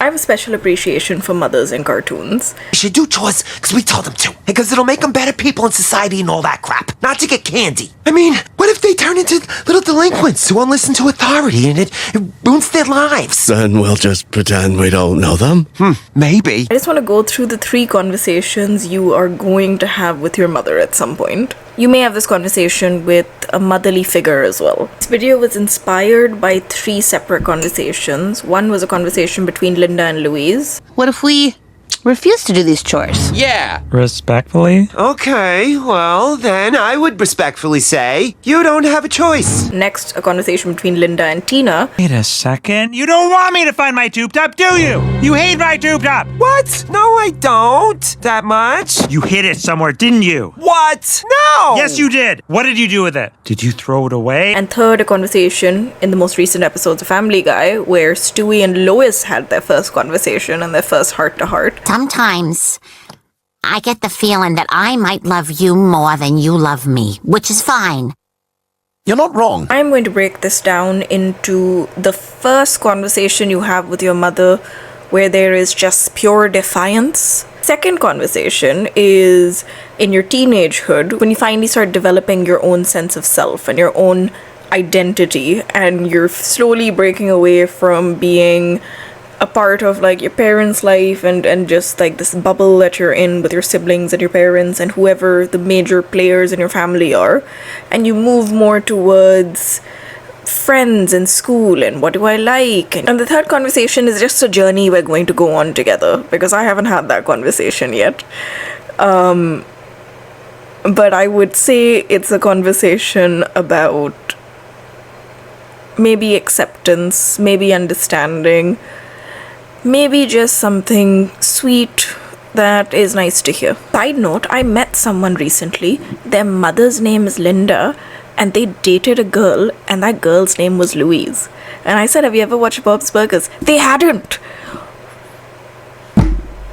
I have a special appreciation for mothers in cartoons. We should do chores because we told them to. Because it'll make them better people in society and all that crap. Not to get candy. I mean, what if they turn into little delinquents who won't listen to authority and it ruins their lives? Then we'll just pretend we don't know them? Maybe. I just want to go through the 3 conversations you are going to have with your mother at some point. You may have this conversation with a motherly figure as well. This video was inspired by 3 separate conversations. One was a conversation between Linda and Louise. What if we refuse to do these chores? Yeah. Respectfully? Okay, well, then I would respectfully say, you don't have a choice. Next, a conversation between Linda and Tina. Wait a second. You don't want me to find my tube top, do you? You hate my tube top. What? No, I don't. That much? You hid it somewhere, didn't you? What? No! Yes, you did. What did you do with it? Did you throw it away? And third, a conversation in the most recent episodes of Family Guy where Stewie and Lois had their first conversation and their first heart-to-heart. Sometimes I get the feeling that I might love you more than you love me, which is fine. You're not wrong. I'm going to break this down into the first conversation you have with your mother where there is just pure defiance. Second conversation is in your teenagehood when you finally start developing your own sense of self and your own identity and you're slowly breaking away from being a part of like your parents' life and just like this bubble that you're in with your siblings and your parents and whoever the major players in your family are, and you move more towards friends and school and what do I like. And the third conversation is just a journey we're going to go on together because I haven't had that conversation yet. But I would say it's a conversation about maybe acceptance, maybe understanding, maybe just something sweet that is nice to hear. Side note, I met someone recently. Their mother's name is Linda and they dated a girl and that girl's name was Louise. And I said, have you ever watched Bob's Burgers? They hadn't.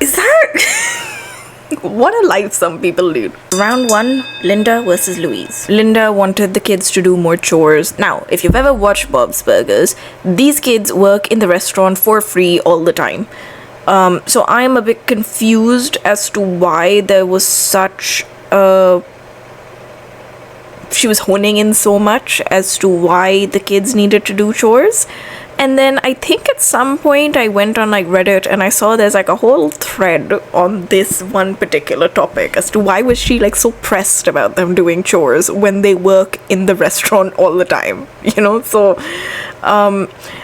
Is that... What a life some people lead. Round 1, Linda versus Louise. Linda wanted the kids to do more chores. Now, if you've ever watched Bob's Burgers, these kids work in the restaurant for free all the time. So I'm a bit confused as to why there was such a... She was honing in so much as to why the kids needed to do chores. And then I think at some point I went on like Reddit and I saw there's like a whole thread on this one particular topic as to why was she like so pressed about them doing chores when they work in the restaurant all the time, you know? So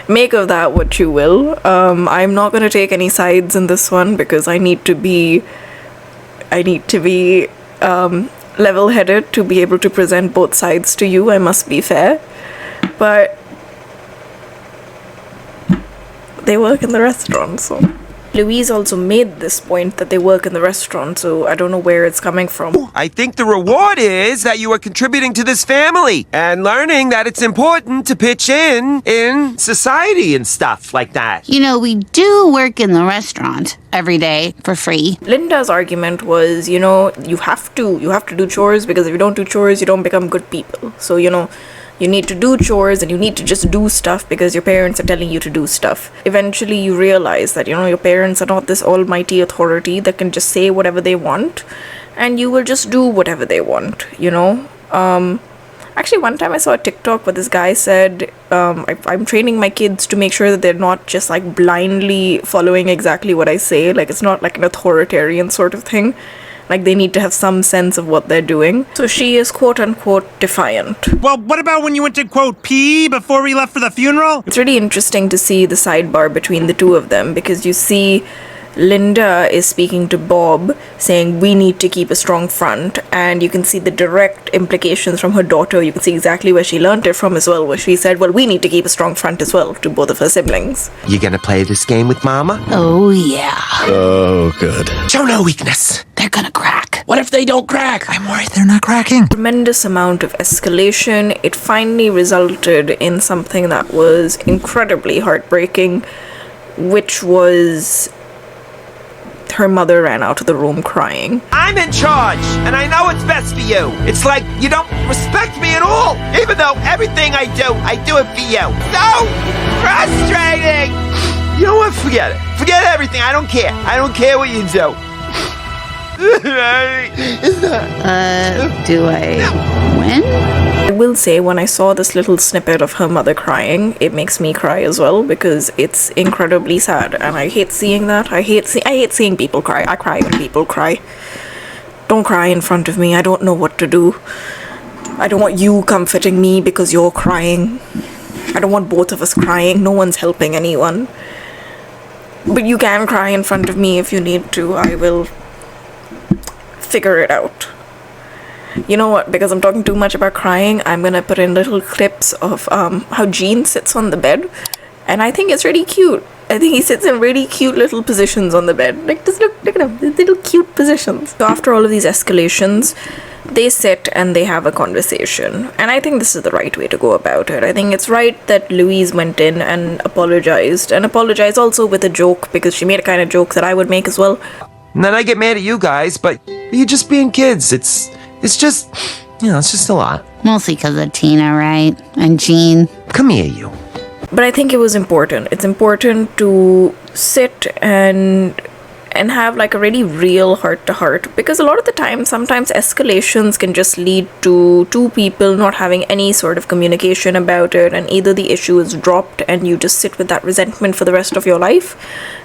make of that what you will. I'm not going to take any sides in this one because I need to be level-headed to be able to present both sides to you. I must be fair. But they work in the restaurant, so... Louise also made this point that they work in the restaurant, so I don't know where it's coming from. I think the reward is that you are contributing to this family and learning that it's important to pitch in society and stuff like that. You know, we do work in the restaurant every day for free. Linda's argument was, you know, you have to do chores because if you don't do chores, you don't become good people. So, you know, you need to do chores and you need to just do stuff because your parents are telling you to do stuff. Eventually you realize that, you know, your parents are not this almighty authority that can just say whatever they want and you will just do whatever they want, you know. Actually, one time I saw a TikTok where this guy said, I'm training my kids to make sure that they're not just like blindly following exactly what I say. Like, it's not like an authoritarian sort of thing. Like, they need to have some sense of what they're doing. So she is quote-unquote defiant. Well, what about when you went to, quote, pee before we left for the funeral? It's really interesting to see the sidebar between the two of them because you see Linda is speaking to Bob saying we need to keep a strong front, and you can see the direct implications from her daughter. You can see exactly where she learned it from as well, where she said, well, we need to keep a strong front as well to both of her siblings. You gonna play this game with Mama? Oh, yeah. Oh, good. Show no weakness. They're gonna crack. What if they don't crack? I'm worried they're not cracking. Tremendous amount of escalation. It finally resulted in something that was incredibly heartbreaking, which was her mother ran out of the room crying. I'm in charge, and I know what's best for you. It's like you don't respect me at all, even though everything I do it for you. So frustrating! You know what? Forget it. Forget everything. I don't care. I don't care what you do. Do I win? I will say, when I saw this little snippet of her mother crying, it makes me cry as well, because it's incredibly sad, and I hate seeing that. I hate seeing people cry. I cry when people cry. Don't cry in front of me. I don't know what to do. I don't want you comforting me because you're crying. I don't want both of us crying. No one's helping anyone. But you can cry in front of me if you need to. I will figure it out. You know what? Because I'm talking too much about crying, I'm gonna put in little clips of how Gene sits on the bed. And I think it's really cute. I think he sits in really cute little positions on the bed. Like, just look at him. These little cute positions. So after all of these escalations, they sit and they have a conversation. And I think this is the right way to go about it. I think it's right that Louise went in and apologized. And apologized also with a joke, because she made a kind of joke that I would make as well. And then I get mad at you guys, but you're just being kids. It's just, it's just a lot. Mostly because of Tina, right? And Jean. Come here, you. But I think it was important. It's important to sit and have like a really real heart-to-heart, because a lot of the time, sometimes escalations can just lead to two people not having any sort of communication about it, and either the issue is dropped and you just sit with that resentment for the rest of your life,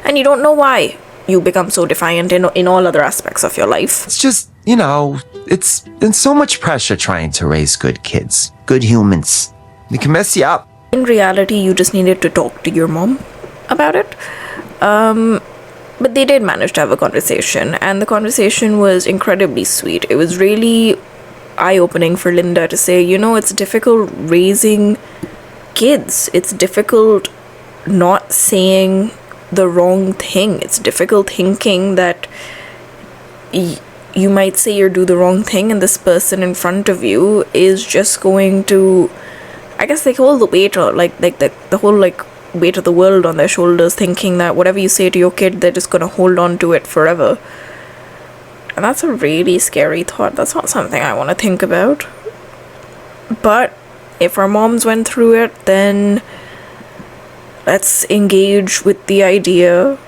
and you don't know why you become so defiant in all other aspects of your life. It's just, it's been so much pressure trying to raise good kids, good humans. It can mess you up. In reality, you just needed to talk to your mom about it. But they did manage to have a conversation, and the conversation was incredibly sweet. It was really eye-opening for Linda to say, it's difficult raising kids. It's difficult not saying the wrong thing. It's difficult thinking that you might say or do the wrong thing, and this person in front of you is just going to, I guess, hold the weight, or the whole weight of the world on their shoulders, thinking that whatever you say to your kid, they're just gonna hold on to it forever. And that's a really scary thought. That's not something I want to think about. But if our moms went through it, then let's engage with the idea.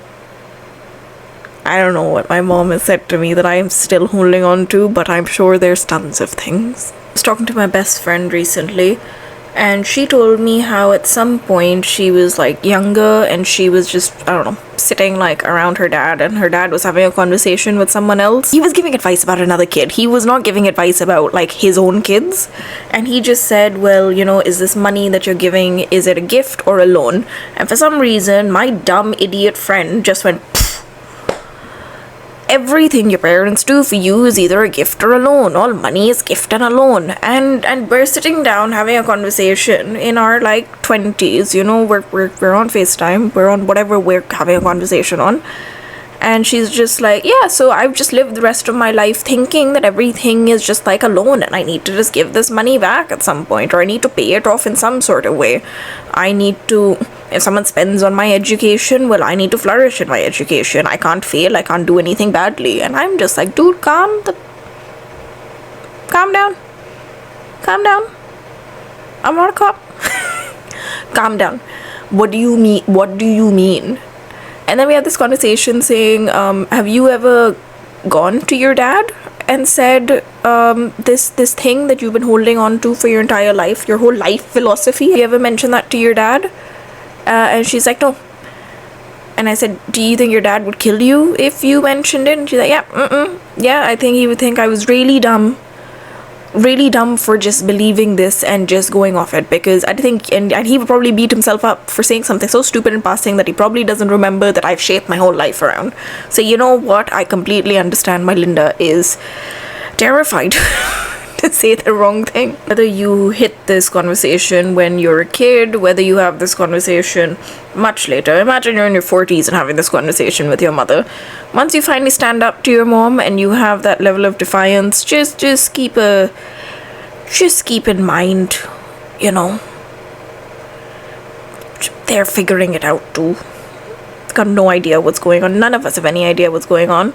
I don't know what my mom has said to me that I am still holding on to, but I'm sure there's tons of things. I was talking to my best friend recently, and she told me how at some point she was younger, and she was just, I don't know, sitting around her dad, and her dad was having a conversation with someone else. He was giving advice about another kid. He was not giving advice about his own kids. And he just said, well, is this money that you're giving, is it a gift or a loan? And for some reason, my dumb idiot friend just went, everything your parents do for you is either a gift or a loan. All money is gift and a loan. And we're sitting down having a conversation in our 20s, we're on FaceTime, we're on whatever we're having a conversation on. And she's just yeah, so I've just lived the rest of my life thinking that everything is just a loan, and I need to just give this money back at some point, or I need to pay it off in some sort of way. I need to, if someone spends on my education, well, I need to flourish in my education. I can't fail, I can't do anything badly. And I'm just dude, calm down. Calm down. I'm not a cop. Calm down. What do you mean? And then we had this conversation saying, have you ever gone to your dad and said this thing that you've been holding on to for your entire life, your whole life philosophy? Have you ever mentioned that to your dad? And she's like, no. And I said, do you think your dad would kill you if you mentioned it? And she's like, yeah, I think he would think I was really dumb for just believing this and just going off it, because I think, and he would probably beat himself up for saying something so stupid in passing that he probably doesn't remember that I've shaped my whole life around. So you know what? I completely understand my Linda is terrified to say the wrong thing. Whether you hit this conversation when you're a kid, whether you have this conversation much later, imagine you're in your 40s and having this conversation with your mother. Once you finally stand up to your mom and you have that level of defiance, just keep in mind, they're figuring it out too. Got no idea what's going on. None of us have any idea what's going on.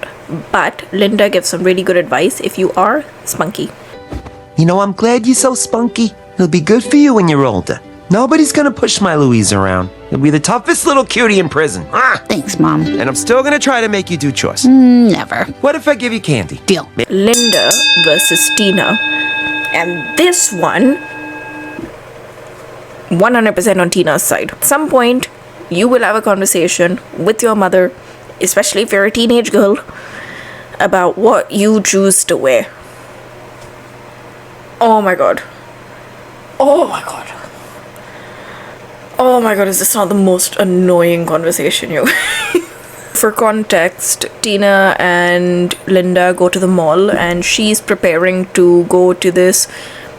But Linda gives some really good advice if you are spunky. I'm glad you're so spunky. It'll be good for you when you're older. Nobody's gonna push my Louise around. You'll be the toughest little cutie in prison. Thanks, Mom. And I'm still gonna try to make you do chores. Never. What if I give you candy? Deal. Linda versus Tina. And this one, 100% on Tina's side. At some point, you will have a conversation with your mother, especially if you're a teenage girl, about what you choose to wear. Oh my god. Oh my god. Oh my god, is this not the most annoying conversation you... For context, Tina and Linda go to the mall and she's preparing to go to this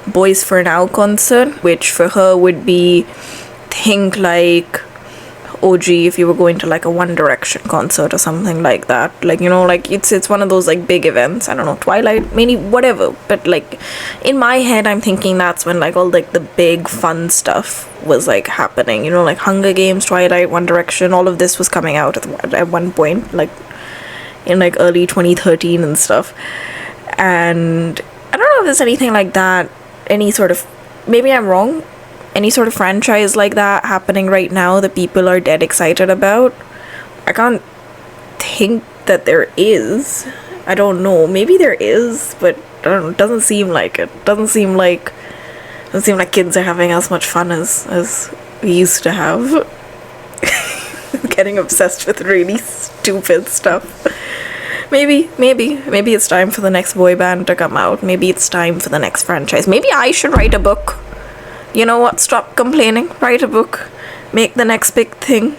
Boys for Now concert, which for her would be, think like OG if you were going to like a One Direction concert or something like that. Like, you know, like it's one of those like big events. I don't know, Twilight, maybe, whatever. But like in my head, I'm thinking that's when like all like the big fun stuff was like happening. You know, like Hunger Games, Twilight, One Direction, all of this was coming out at one point, like in like early 2013 and stuff. And I don't know if there's anything like that, any sort of, maybe I'm wrong, any sort of franchise like that happening right now that people are dead excited about. I can't think that there is. I don't know. Maybe there is, but I don't know. It doesn't seem like it. Doesn't seem like kids are having as much fun as we used to have. Getting obsessed with really stupid stuff. Maybe it's time for the next boy band to come out. Maybe it's time for the next franchise. Maybe I should write a book. You know what? Stop complaining. Write a book. Make the next big thing.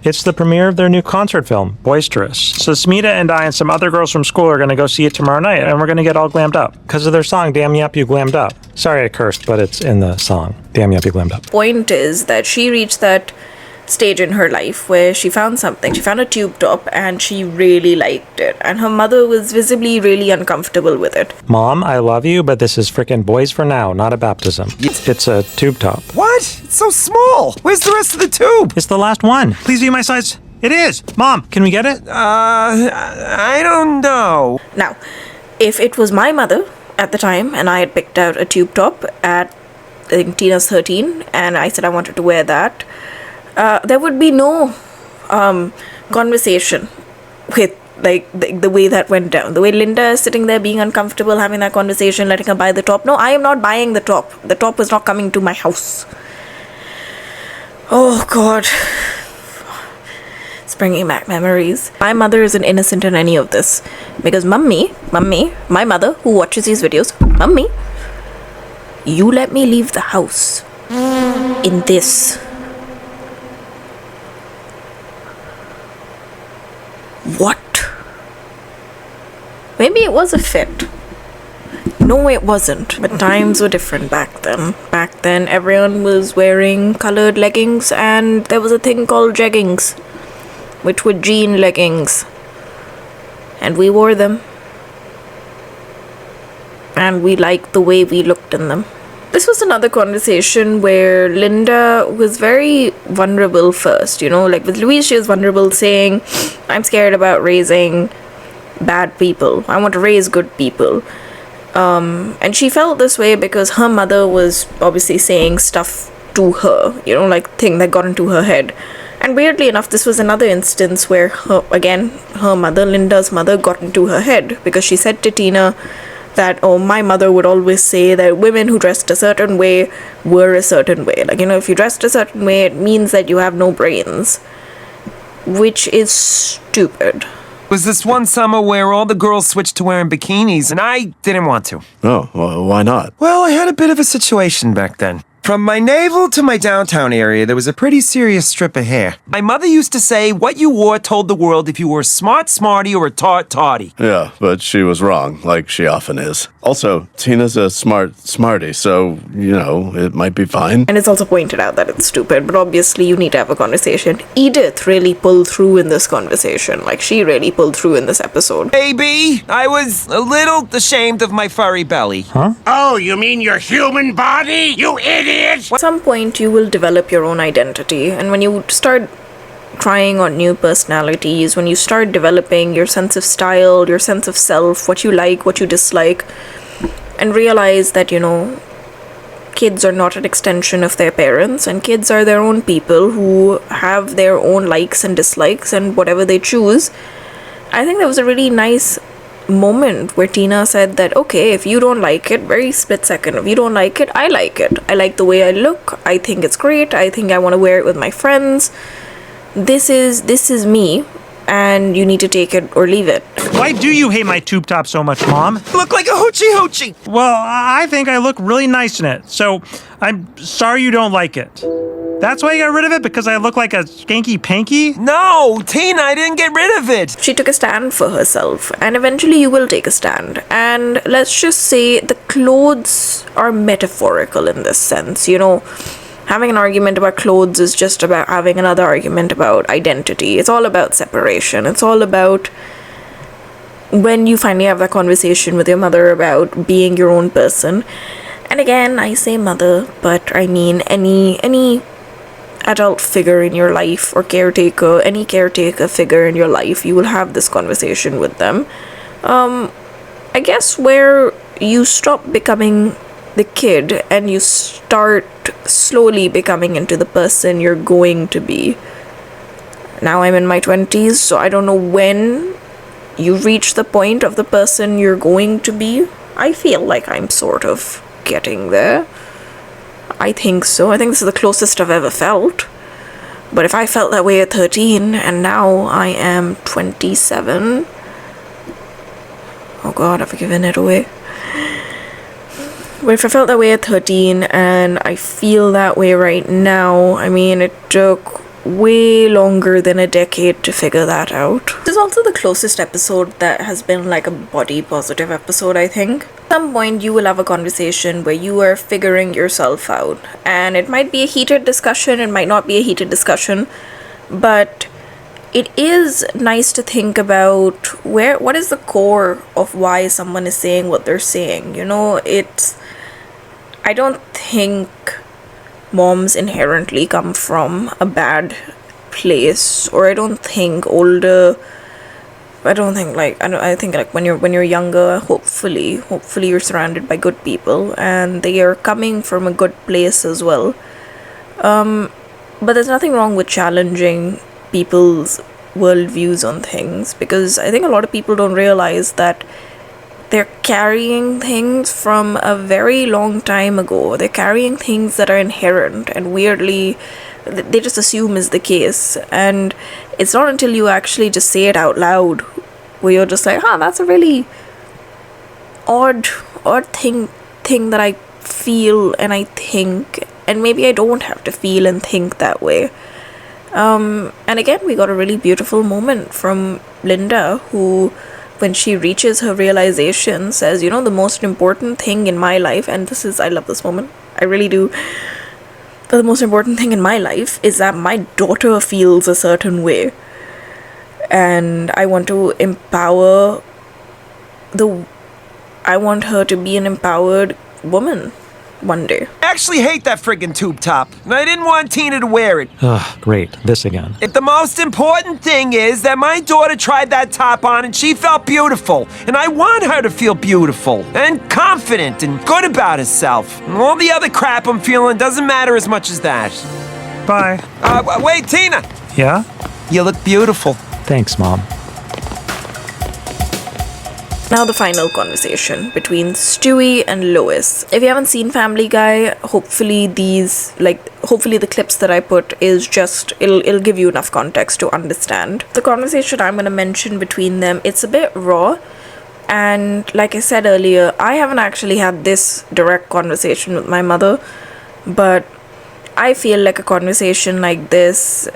It's the premiere of their new concert film, Boisterous. So Smita and I and some other girls from school are going to go see it tomorrow night, and we're going to get all glammed up. Because of their song, Damn Yup, You Glammed Up. Sorry I cursed, but it's in the song, Damn Yup, You Glammed Up. Point is that she reached that stage in her life where she found something. She found a tube top and she really liked it. And her mother was visibly really uncomfortable with it. Mom, I love you, but this is frickin' Boys for Now, not a baptism. It's a tube top. What? It's so small. Where's the rest of the tube? It's the last one. Please be my size. It is. Mom, can we get it? I don't know. Now, if it was my mother at the time and I had picked out a tube top at, I think, Tina's 13, and I said I wanted to wear that, there would be no conversation with like the way that went down. The way Linda is sitting there being uncomfortable, having that conversation, letting her buy the top. No, I am not buying the top. The top is not coming to my house. Oh God. It's bringing back memories. My mother isn't innocent in any of this. Because mummy, my mother who watches these videos, mummy, you let me leave the house in this. What? Maybe it was a fit. No, it wasn't. But times were different back then. Back then, everyone was wearing colored leggings, and there was a thing called jeggings, which were jean leggings. And we wore them. And we liked the way we looked in them. This was another conversation where Linda was very vulnerable first, you know, like with Louise, she was vulnerable saying, I'm scared about raising bad people. I want to raise good people. And she felt this way because her mother was obviously saying stuff to her, you know, like thing that got into her head. And weirdly enough, this was another instance where her mother, Linda's mother, got into her head because she said to Tina that, oh, my mother would always say that women who dressed a certain way were a certain way. Like, you know, if you dressed a certain way, it means that you have no brains. Which is stupid. It was this one summer where all the girls switched to wearing bikinis, and I didn't want to. Oh, well, why not? Well, I had a bit of a situation back then. From my navel to my downtown area, there was a pretty serious strip of hair. My mother used to say what you wore told the world if you were a smart smarty or a tart tarty. Yeah, but she was wrong, like she often is. Also, Tina's a smart smarty, so, you know, it might be fine. And it's also pointed out that it's stupid, but obviously you need to have a conversation. Edith really pulled through in this conversation. Like, she really pulled through in this episode. Baby, I was a little ashamed of my furry belly. Huh? Oh, you mean your human body? You idiot! At some point, you will develop your own identity, and when you start trying on new personalities, when you start developing your sense of style, your sense of self, what you like, what you dislike, and realize that, you know, kids are not an extension of their parents, and kids are their own people who have their own likes and dislikes and whatever they choose. I think that was a really nice moment where Tina said that, okay, if you don't like it, very split second, if you don't like it, I like it. I like the way I look. I think it's great. I think I want to wear it with my friends. This is me, and you need to take it or leave it. Why do you hate my tube top so much, Mom? Look like a hoochie hoochie. Well, I think I look really nice in it, so I'm sorry you don't like it. That's why you got rid of it? Because I look like a skanky panky? No, Tina, I didn't get rid of it. She took a stand for herself, and eventually you will take a stand. And let's just say the clothes are metaphorical in this sense. You know, having an argument about clothes is just about having another argument about identity. It's all about separation. It's all about when you finally have that conversation with your mother about being your own person. And again, I say mother, but I mean any adult figure in your life, or caretaker, any caretaker figure in your life, you will have this conversation with them. I guess where you stop becoming the kid and you start slowly becoming into the person you're going to be. Now I'm in my 20s, so I don't know when you reach the point of the person you're going to be. I feel like I'm sort of getting there. I think so. I think this is the closest I've ever felt. But if I felt that way at 13 and now I am 27... Oh god, I've given it away. But if I felt that way at 13 and I feel that way right now, I mean, it took way longer than a decade to figure that out. This is also the closest episode that has been like a body positive episode, I think. At some point you will have a conversation where you are figuring yourself out, and it might be a heated discussion, it might not be a heated discussion, but it is nice to think about what is the core of why someone is saying what they're saying. You know, I don't think moms inherently come from a bad place, or I think like when you're younger, hopefully you're surrounded by good people and they are coming from a good place as well. But there's nothing wrong with challenging people's worldviews on things, because I think a lot of people don't realize that they're carrying things from a very long time ago. They're carrying things that are inherent and weirdly they just assume is the case. And it's not until you actually just say it out loud where you're just like, that's a really odd thing that I feel and I think, and maybe I don't have to feel and think that way. And again, we got a really beautiful moment from Linda, who, when she reaches her realization, says, you know, the most important thing in my life, and I love this moment, I really do, but the most important thing in my life is that my daughter feels a certain way, and I want to I want her to be an empowered woman one day. I actually hate that friggin' tube top, and I didn't want Tina to wear it. Ugh, great. This again. The most important thing is that my daughter tried that top on and she felt beautiful. And I want her to feel beautiful and confident and good about herself. And all the other crap I'm feeling doesn't matter as much as that. Bye. Wait, Tina! Yeah? You look beautiful. Thanks, Mom. Now the final conversation between Stewie and Lois. If you haven't seen Family Guy, hopefully the clips that I put is just, it'll give you enough context to understand. The conversation I'm going to mention between them, it's a bit raw, and like I said earlier, I haven't actually had this direct conversation with my mother, but I feel like a conversation like this,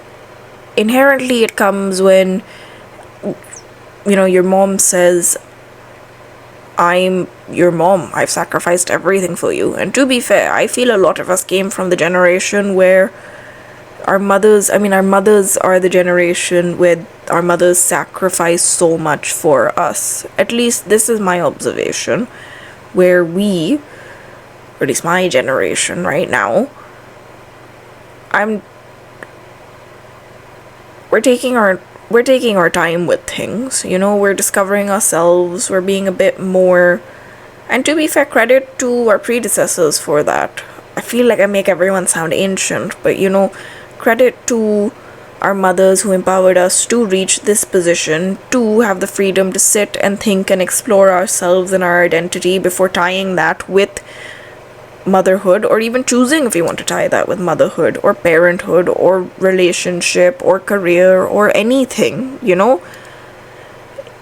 inherently it comes when, you know, your mom says, I'm your mom, I've sacrificed everything for you. And to be fair, I feel a lot of us came from the generation where our mothers are the generation where our mothers sacrifice so much for us. At least this is my observation, where we, or at least my generation right now, we're taking our time with things, you know, we're discovering ourselves, we're being a bit more, and to be fair, credit to our predecessors for that. feel like I make everyone sound ancient, but you know, credit to our mothers who empowered us to reach this position, to have the freedom to sit and think and explore ourselves and our identity before tying that with motherhood, or even choosing if you want to tie that with motherhood or parenthood or relationship or career or anything, you know?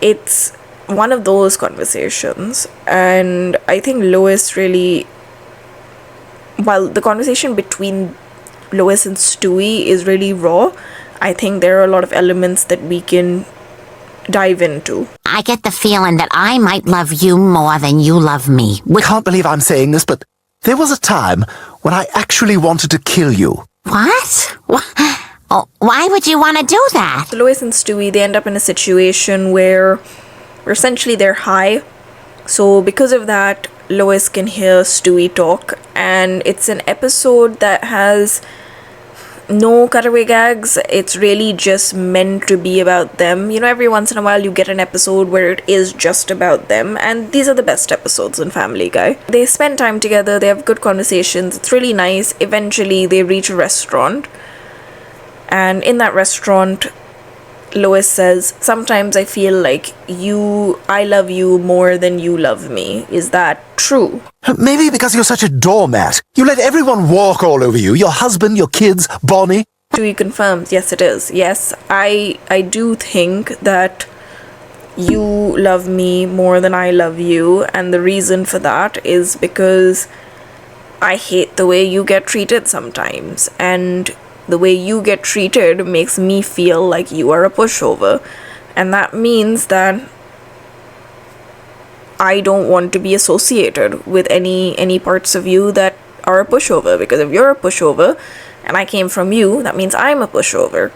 It's one of those conversations, and I think Lois really, while the conversation between Lois and Stewie is really raw, I think there are a lot of elements that we can dive into. I get the feeling that I might love you more than you love me. I can't believe I'm saying this, but there was a time when I actually wanted to kill you. What? Oh, why would you want to do that? So Lois and Stewie, they end up in a situation where essentially they're high. So because of that, Lois can hear Stewie talk, and it's an episode that has no cutaway gags. It's really just meant to be about them. You know, every once in a while you get an episode where it is just about them, and these are the best episodes in Family Guy. They spend time together, they have good conversations, it's really nice. Eventually they reach a restaurant, and in that restaurant, Lois says, sometimes I feel like I love you more than you love me. Is that true? Maybe because you're such a doormat. You let everyone walk all over you. Your husband, your kids, Bonnie. Stewie confirms, yes it is. Yes, I do think that you love me more than I love you, and the reason for that is because I hate the way you get treated sometimes, and the way you get treated makes me feel like you are a pushover, and that means that I don't want to be associated with any parts of you that are a pushover, because if you're a pushover and I came from you, that means I'm a pushover.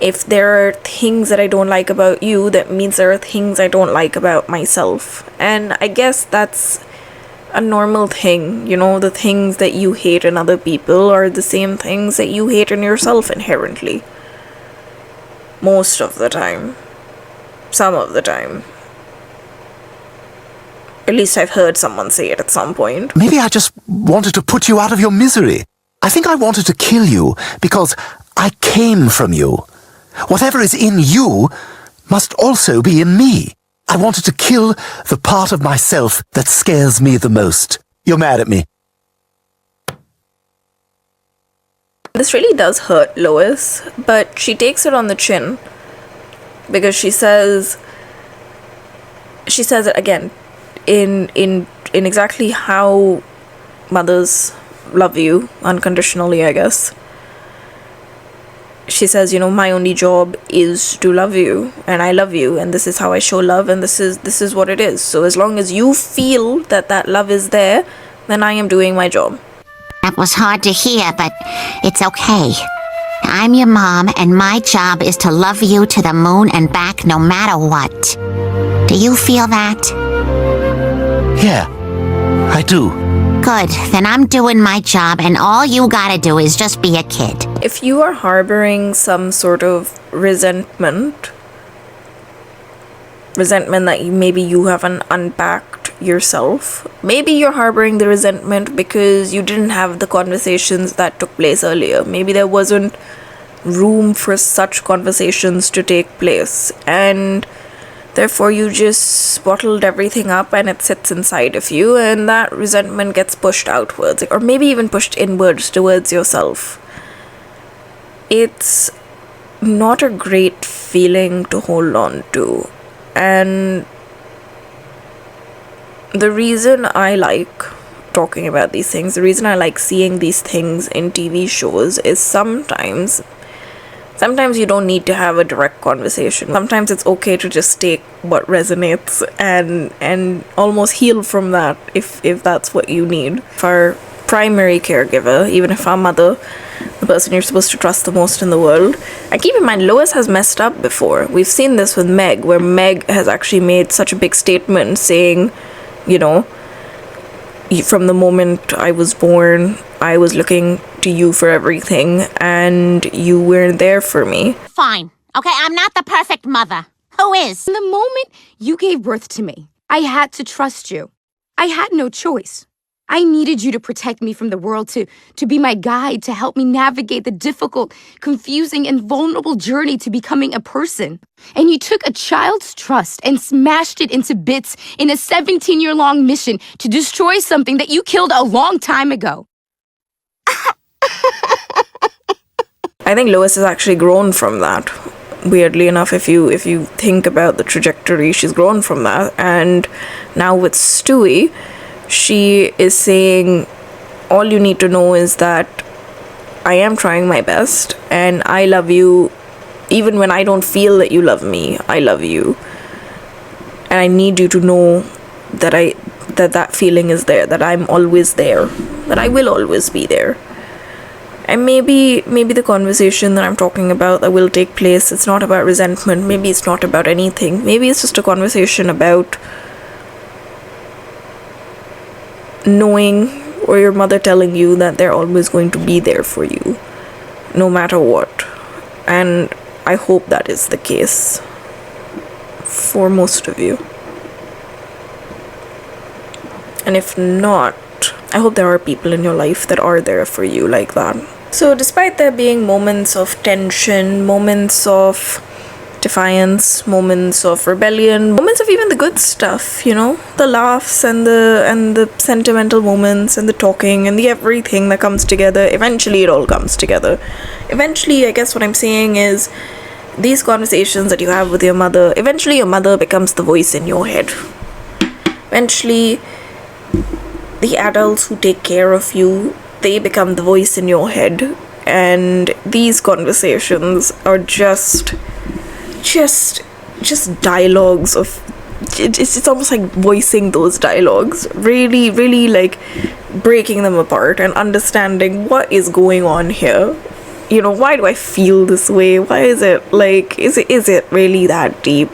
If there are things that I don't like about you, that means there are things I don't like about myself. And I guess that's a normal thing, you know, the things that you hate in other people are the same things that you hate in yourself inherently. Most of the time. Some of the time. At least I've heard someone say it at some point. Maybe I just wanted to put you out of your misery. I think I wanted to kill you because I came from you. Whatever is in you must also be in me. I wanted to kill the part of myself that scares me the most. You're mad at me. This really does hurt Lois, but she takes it on the chin because she says it again in exactly how mothers love you unconditionally, I guess. She says, you know, my only job is to love you, and I love you, and this is how I show love, and this is what it is. So as long as you feel that love is there, then I am doing my job. That was hard to hear, but it's okay. I'm your mom, and my job is to love you to the moon and back no matter what. Do you feel that? Yeah, I do. Good, then I'm doing my job, and all you gotta do is just be a kid. If you are harboring some sort of resentment that maybe you haven't unpacked yourself, maybe you're harboring the resentment because you didn't have the conversations that took place earlier. Maybe there wasn't room for such conversations to take place, and therefore you just bottled everything up and it sits inside of you, and that resentment gets pushed outwards, or maybe even pushed inwards towards yourself. It's not a great feeling to hold on to. And the reason I like talking about these things, the reason I like seeing these things in TV shows is sometimes you don't need to have a direct conversation. Sometimes it's okay to just take what resonates and almost heal from that if that's what you need. For our primary caregiver, even if our mother, the person you're supposed to trust the most in the world. And keep in mind, Lois has messed up before. We've seen this with Meg, where Meg has actually made such a big statement saying, you know, from the moment I was born, I was looking to you for everything, and you weren't there for me. Fine. Okay, I'm not the perfect mother. Who is? From the moment you gave birth to me, I had to trust you. I had no choice. I needed you to protect me from the world, to be my guide, to help me navigate the difficult, confusing, and vulnerable journey to becoming a person. And you took a child's trust and smashed it into bits in a 17-year-long mission to destroy something that you killed a long time ago. I think Lois has actually grown from that. Weirdly enough, if you think about the trajectory, she's grown from that. And now with Stewie, she is saying, all you need to know is that I am trying my best and I love you even when I don't feel that you love me. I love you. And I need you to know that that feeling is there, that I'm always there, that I will always be there. And maybe the conversation that I'm talking about that will take place, it's not about resentment, maybe it's not about anything. Maybe it's just a conversation about knowing, or your mother telling you that they're always going to be there for you, no matter what. And I hope that is the case for most of you. And if not, I hope there are people in your life that are there for you like that. So despite there being moments of tension, moments of defiance, moments of rebellion, moments of even the good stuff, you know, the laughs and the sentimental moments and the talking and the everything that comes together, eventually it all comes together. Eventually, I guess what I'm saying is, these conversations that you have with your mother, eventually your mother becomes the voice in your head. Eventually, the adults who take care of you, they become the voice in your head. And these conversations are just dialogues of, it's almost like voicing those dialogues, really like breaking them apart and understanding what is going on here. You know, why do I feel this way? Why is it like, is it really that deep?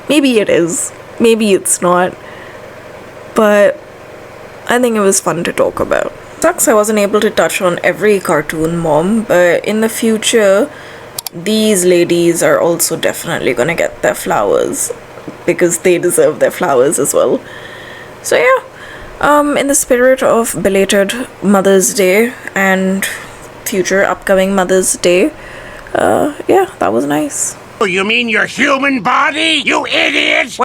Maybe it is, maybe it's not, but I think it was fun to talk about. Sucks I wasn't able to touch on every cartoon mom, but in the future, these ladies are also definitely gonna get their flowers, because they deserve their flowers as well. So yeah, in the spirit of belated Mother's Day and future upcoming Mother's Day, yeah, that was nice. You mean your human body, you idiot?